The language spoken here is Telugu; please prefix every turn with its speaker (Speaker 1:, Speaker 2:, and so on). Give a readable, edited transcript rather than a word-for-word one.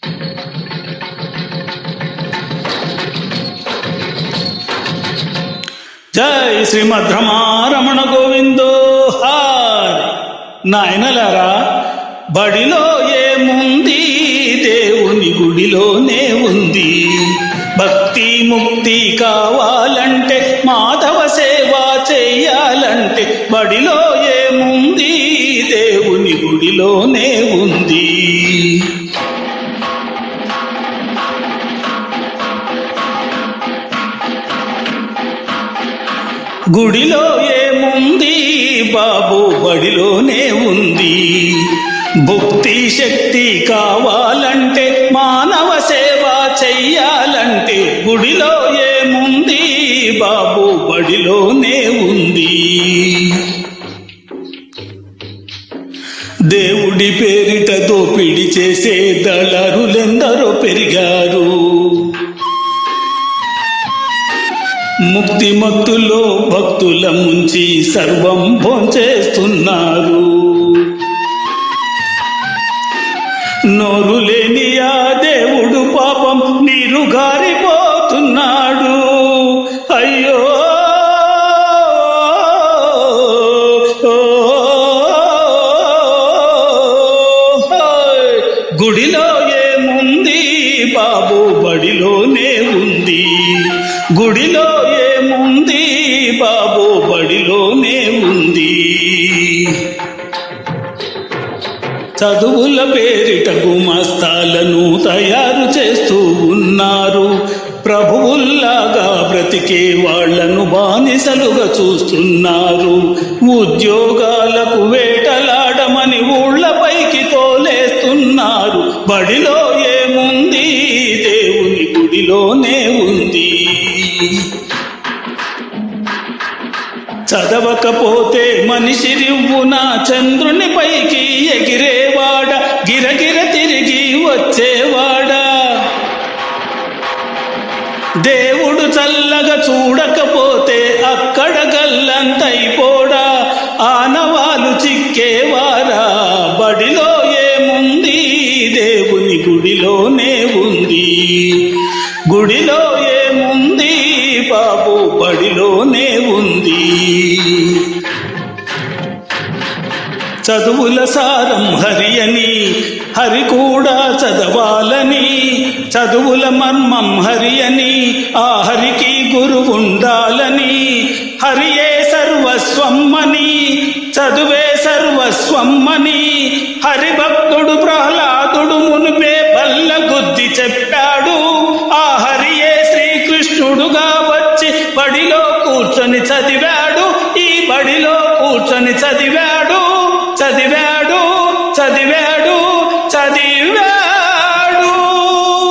Speaker 1: జై శ్రీమద్ రమణ గోవిందో హార్. నాయనలారా, బడిలో ఏముంది? దేవుని గుడిలోనే ఉంది. భక్తి ముక్తి కావాలంటే, మాధవ సేవ చెయ్యాలంటే, బడిలో ఏముంది? దేవుని గుడిలోనే ఉంది. గుడిలో ఏముంది బాబు? బడిలోనే ఉంది. భక్తి శక్తి కావాలంటే, మానవ సేవ చెయ్యాలంటే, గుడిలో ఏముంది బాబు? బడిలోనే ఉంది. దేవుడి పేరిట దోపిడి చేసే దళారులెందరో పెరిగారు. ముక్తి మత్తులో భక్తుల ముంచి సర్వం భోంచేస్తున్నారు. నోరు లేని ఆ దేవుడు పాపం నీరు గారిపోతున్నాడు. అయ్యో, గుడిలో ఏముంది బాబు? బడిలోనే ఉంది. గుడిలో ఏముంది బాబు? బడిలోనే ఉంది. చదువుల పేరిట గుమస్తాలను తయారు చేస్తూ ఉన్నారు. ప్రభువుల్లాగా బ్రతికే వాళ్లను బానిసలుగా చూస్తున్నారు. ఉద్యోగాలకు వేటలాడమని ఊళ్లపైకి తోలేస్తున్నారు. బడిలో ఏముంది? దేవుని గుడిలోనే ఉంది. చదవకపోతే మనిషి రివ్వున చంద్రుని పైకి ఎగిరేవాడ, గిరగిర తిరిగి వచ్చేవాడా. దేవుడు చల్లగా చూడకపోతే అక్కడ గల్లంతైపోడా. ఆనవాలు చిక్కేవారా. బడిలో ఏముంది? దేవుని గుడిలోనే ఉంది. గుడిలో ఏముంది బాబు? బడిలోనే ఉంది. చదువుల సారం హరి అని, హరి కూడా చదవాలని. చదువుల మర్మం హరి అని, ఆ హరికి గురువు ఉండాలని. హరియే సర్వస్వం అని, చదువే సర్వస్వం అని హరిభక్తుడు ప్రహ్లాదుడు మునిపే బల్ల గుద్ది చెప్పాడు. ఆ హరియే శ్రీకృష్ణుడుగా వచ్చి బడిలో కూర్చొని చదివాడు. ఈ బడిలో కూర్చొని చదివాడు.